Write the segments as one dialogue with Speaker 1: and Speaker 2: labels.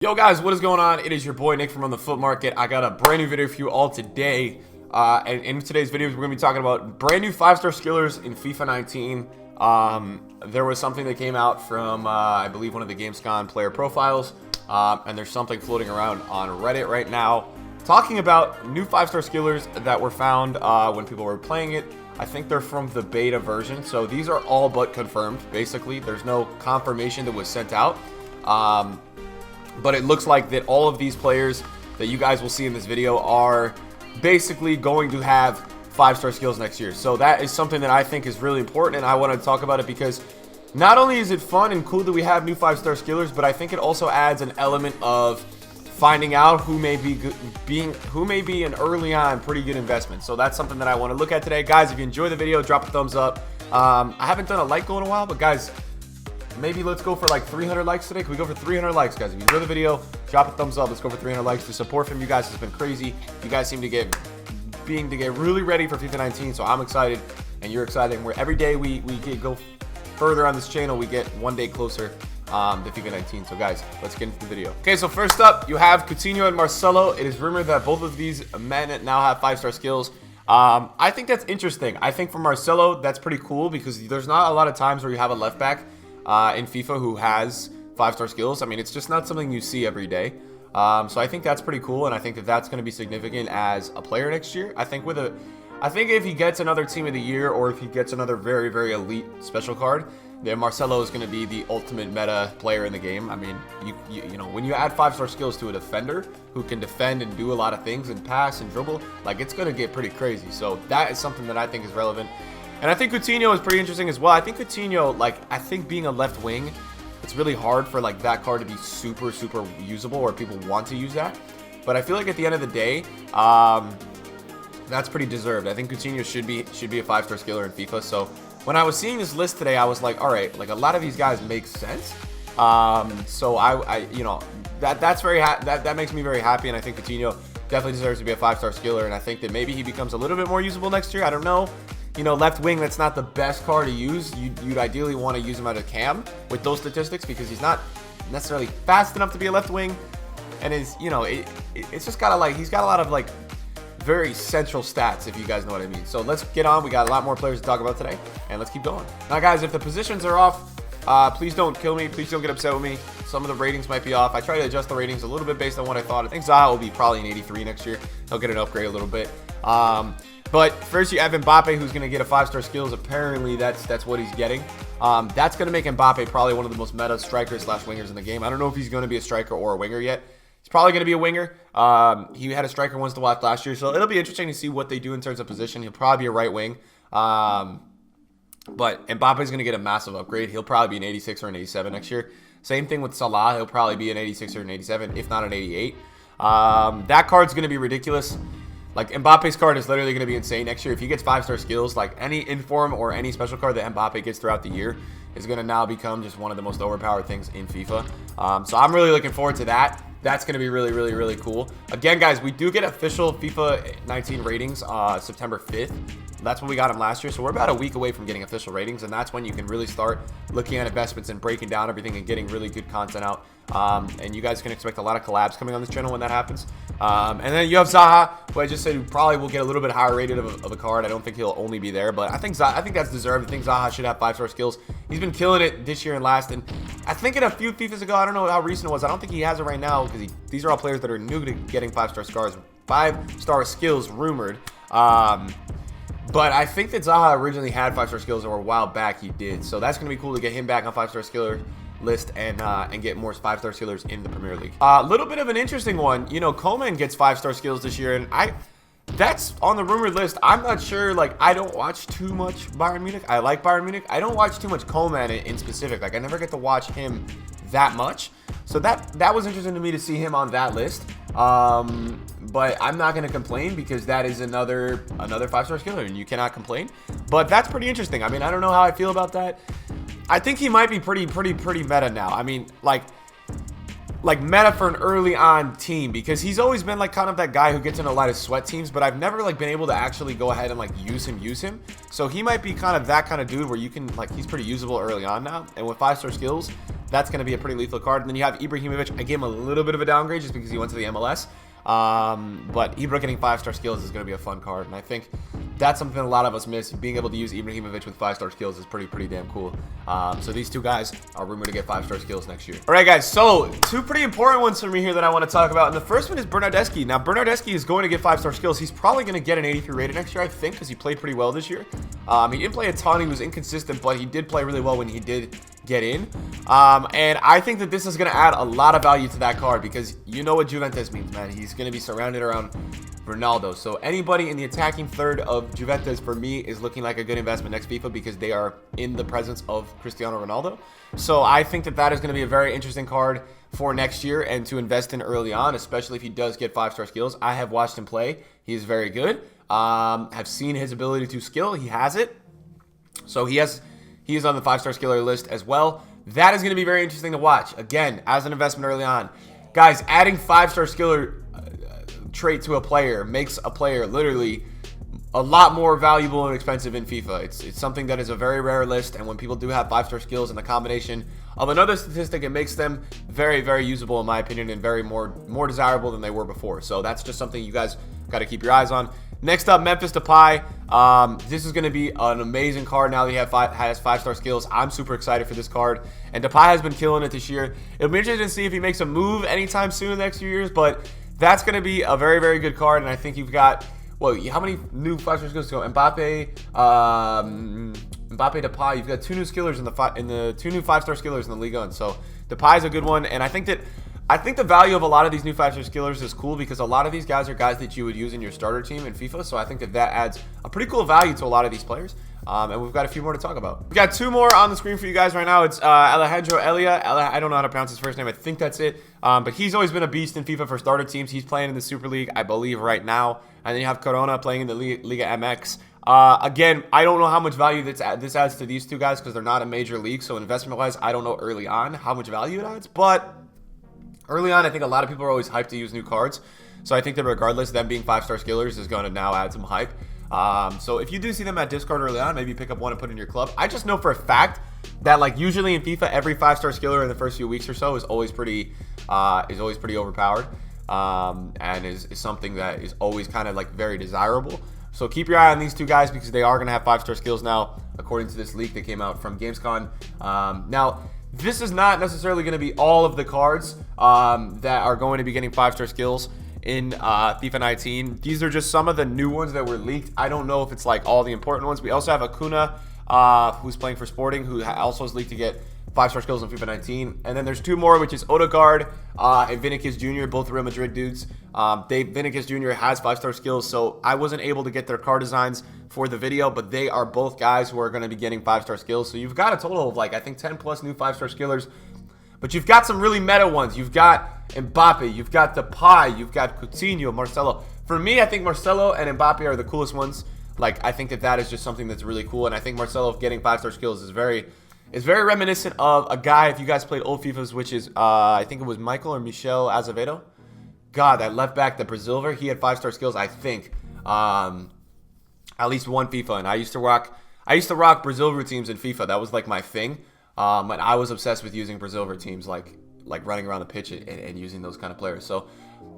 Speaker 1: Yo guys, what is going on? It is your boy Nick from On The Foot Market. I got a brand new video for you all today. And in today's video, we're going to be talking about brand new 5-star skillers in FIFA 19. There was something that came out from, I believe, one of the Gamescom player profiles. And there's something floating around on Reddit right now talking about new 5-star skillers that were found when people were playing it. I think they're from the beta version. So these are all but confirmed, basically. There's no confirmation that was sent out. But it looks like that all of these players that you guys will see in this video are basically going to have 5-star skills next year. So that is something that I think is really important, and I want to talk about it because not only is it fun and cool that we have new 5-star skillers, but I think it also adds an element of finding out who may be an early on pretty good investment. So that's something that I want to look at today. Guys, if you enjoy the video, drop a thumbs up. I haven't done a like goal in a while, but guys, maybe let's go for like 300 likes today. Can we go for 300 likes, guys? If you enjoy the video, drop a thumbs up. Let's go for 300 likes. The support from you guys has been crazy. You guys seem to get really ready for FIFA 19, so I'm excited and you're excited. And every day we go further on this channel, we get one day closer to FIFA 19. So guys, let's get into the video. Okay, so first up, you have Coutinho and Marcelo. It is rumored that both of these men now have 5-star skills. I think that's interesting. I think for Marcelo, that's pretty cool because there's not a lot of times where you have a left back in FIFA who has 5-star skills. I mean, it's just not something you see every day. So I think that's pretty cool, and I think that that's going to be significant as a player next year. I think if he gets another Team of the Year, or if he gets another very, very elite special card, then Marcelo is going to be the ultimate meta player in the game. I mean, you know, when you add 5-star skills to a defender who can defend and do a lot of things and pass and dribble, like, it's going to get pretty crazy. So that is something that I think is relevant. And I think Coutinho is pretty interesting as well. I think Coutinho, I think being a left wing, it's really hard for, that card to be super, super usable, or people want to use that. But I feel like at the end of the day, that's pretty deserved. I think Coutinho should be a 5-star skiller in FIFA. So when I was seeing this list today, I was like, all right, a lot of these guys make sense. So I you know, that makes me very happy, and I think Coutinho definitely deserves to be a 5-star skiller. And I think that maybe he becomes a little bit more usable next year. I don't know. You know, left wing, that's not the best card to use. You'd ideally want to use him out of cam with those statistics because he's not necessarily fast enough to be a left wing, and it's just got he's got a lot of very central stats, if you guys know what I mean. So let's get on. We got a lot more players to talk about today, and let's keep going. Now guys, if the positions are off, please don't kill me. Please don't get upset with me. Some of the ratings might be off. I try to adjust the ratings a little bit based on what I thought. I think Zaha will be probably an 83 next year. He'll get an upgrade a little bit. But first you have Mbappe, who's going to get a 5-star skills. Apparently that's what he's getting. That's going to make Mbappe probably one of the most meta strikers / wingers in the game. I don't know if he's going to be a striker or a winger yet. He's probably going to be a winger. He had a striker once in a while last year, so it'll be interesting to see what they do in terms of position. He'll probably be a right wing. But Mbappe's going to get a massive upgrade. He'll probably be an 86 or an 87 next year. Same thing with Salah. He'll probably be an 86 or an 87, if not an 88. That card's going to be ridiculous. Mbappe's card is literally going to be insane next year. If he gets 5-star skills, any inform or any special card that Mbappe gets throughout the year is going to now become just one of the most overpowered things in FIFA. So I'm really looking forward to that. That's going to be really, really, really cool. Again, guys, we do get official FIFA 19 ratings September 5th. That's when we got them last year. So we're about a week away from getting official ratings, and that's when you can really start looking at investments and breaking down everything and getting really good content out. And you guys can expect a lot of collabs coming on this channel when that happens. And then you have Zaha, who I just said who probably will get a little bit higher rated of a card. I don't think he'll only be there, but I think that's deserved. I think Zaha should have 5-star skills. He's been killing it this year and last, and I think in a few FIFAs ago, I don't know how recent it was. I don't think he has it right now because these are all players that are new to getting 5-star scars, 5-star skills rumored. But I think that Zaha originally had 5-star skills, or a while back he did. So that's going to be cool to get him back on 5-star skiller list and get more 5-star skillers in the Premier League. A little bit of an interesting one. You know, Coman gets 5-star skills this year, and that's on the rumored list. I'm not sure. I don't watch too much Bayern Munich. I like Bayern Munich. I don't watch too much Coman in specific. I never get to watch him that much. So that was interesting to me to see him on that list. But I'm not going to complain because that is another 5-star skiller, and you cannot complain. But that's pretty interesting. I mean, I don't know how I feel about that. I think he might be pretty meta now. I mean, like meta for an early on team, because he's always been like kind of that guy who gets in a lot of sweat teams, but I've never like been able to actually go ahead and like use him. So he might be kind of that kind of dude where you can like, he's pretty usable early on now, and with 5-star skills, that's going to be a pretty lethal card. And then you have Ibrahimovic. I gave him a little bit of a downgrade just because he went to the MLS. But Ibra getting 5-star skills is going to be a fun card, and I think that's something a lot of us miss. Being able to use Ibrahimovic with 5-star skills is pretty damn cool. So these two guys are rumored to get 5-star skills next year. All right, guys, so two pretty important ones for me here that I want to talk about, and the first one is Bernardeschi. Now, Bernardeschi is going to get 5-star skills. He's probably going to get an 83 rated next year, I think, because he played pretty well this year. He didn't play a ton. He was inconsistent, but he did play really well when he did get in. And I think that this is going to add a lot of value to that card, because you know what Juventus means, man. He's going to be surrounded around Ronaldo. So anybody in the attacking third of Juventus, for me, is looking like a good investment next FIFA, because they are in the presence of Cristiano Ronaldo. So I think that that is going to be a very interesting card for next year and to invest in early on, especially if he does get 5-star skills. I have watched him play. He is very good. Have seen his ability to skill. He has it. So he is on the 5-star skiller list as well. That is going to be very interesting to watch. Again, as an investment early on. Guys, adding 5-star skiller trait to a player makes a player literally a lot more valuable and expensive in FIFA. It's something that is a very rare list, and when people do have 5-star skills in the combination of another statistic, it makes them very usable in my opinion, and very more desirable than they were before. So that's just something you guys got to keep your eyes on. Next up, Memphis Depay. This is going to be an amazing card now that he has 5-star skills. I'm super excited for this card, and Depay has been killing it this year. It'll be interesting to see if he makes a move anytime soon in the next few years, but that's going to be a very good card, and I think you've got, well, how many new 5-star skills to go? Mbappe, Depay. You've got two new skillers in the two new 5-star skillers in the Liga, and so Depay is a good one, and I think the value of a lot of these new 5-star skillers is cool, because a lot of these guys are guys that you would use in your starter team in FIFA. So I think that adds a pretty cool value to a lot of these players. And we've got a few more to talk about. We've got two more on the screen for you guys right now. It's Alejandro Elia. I don't know how to pronounce his first name. I think that's it. But he's always been a beast in FIFA for starter teams. He's playing in the Super League, I believe, right now. And then you have Corona playing in the Liga MX. Again, I don't know how much value this adds to these two guys, because they're not a major league. So investment-wise, I don't know early on how much value it adds. But early on, I think a lot of people are always hyped to use new cards. So I think that regardless, them being 5-star skillers is going to now add some hype. So if you do see them at discard early on, maybe pick up one and put in your club. I just know for a fact that, like, usually in FIFA, every 5-star skiller in the first few weeks or so is always pretty overpowered, and is something that is always kind of like very desirable. So keep your eye on these two guys, because they are going to have 5-star skills now, according to this leak that came out from Gamescom. Now, this is not necessarily going to be all of the cards that are going to be getting 5-star skills in FIFA 19. These are just some of the new ones that were leaked. I don't know if it's like all the important ones. We also have Acuna, who's playing for Sporting, who also is leaked to get 5-star skills in FIFA 19. And then there's two more, which is Odegaard and Vinicius Jr., both Real Madrid dudes. Vinicius Jr. has 5-star skills, so I wasn't able to get their card designs for the video, but they are both guys who are going to be getting 5-star skills. So you've got a total of, like, I think 10 plus new 5-star skillers. But you've got some really meta ones. You've got Mbappe, you've got Depay, you've got Coutinho, Marcelo. For me, I think Marcelo and Mbappe are the coolest ones. Like, I think that is just something that's really cool, and I think Marcelo getting 5-star skills is very reminiscent of a guy, if you guys played old FIFAs, which is, I think it was Michael or Michel Azevedo. God, that left back, the Brazilian, he had 5-star skills, I think. At least one FIFA, and I used to rock Brazilian teams in FIFA. That was like my thing. And I was obsessed with using Brazilian teams, like running around the pitch and using those kind of players. So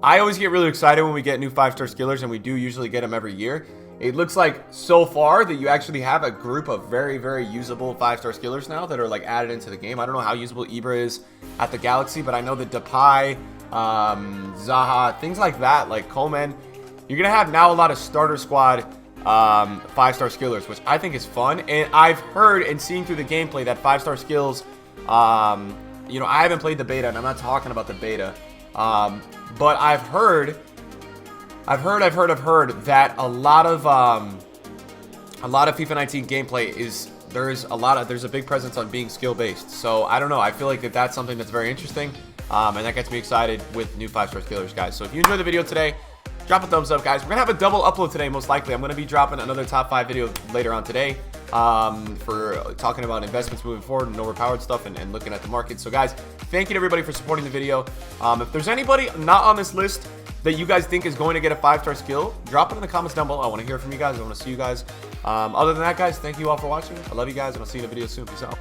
Speaker 1: I always get really excited when we get new 5-star skillers, and we do usually get them every year. It looks like so far that you actually have a group of very usable 5-star skillers now that are like added into the game. I don't know how usable Ibra is at the Galaxy, but I know that Depay, Zaha, things like that, like Coleman, you're gonna have now a lot of starter squad 5-star skillers, which I think is fun. And I've heard and seen through the gameplay that 5-star skills, you know, I haven't played the beta, and I'm not talking about the beta, but I've heard that a lot of FIFA 19 gameplay is there's a big presence on being skill based. So I don't know, I feel like that's something that's very interesting, and that gets me excited with new 5-star skillers, guys. So if you enjoyed the video today, drop a thumbs up, guys. We're gonna have a double upload today, most likely. I'm gonna be dropping another top 5 video later on today, for talking about investments moving forward and overpowered stuff and looking at the market. So guys, thank you to everybody for supporting the video. If there's anybody not on this list that you guys think is going to get a 5-star skill, drop it in the comments down below. I want to hear from you guys. I want to see you guys. Other than that, guys, thank you all for watching. I love you guys, and I'll see you in a video soon. Peace out.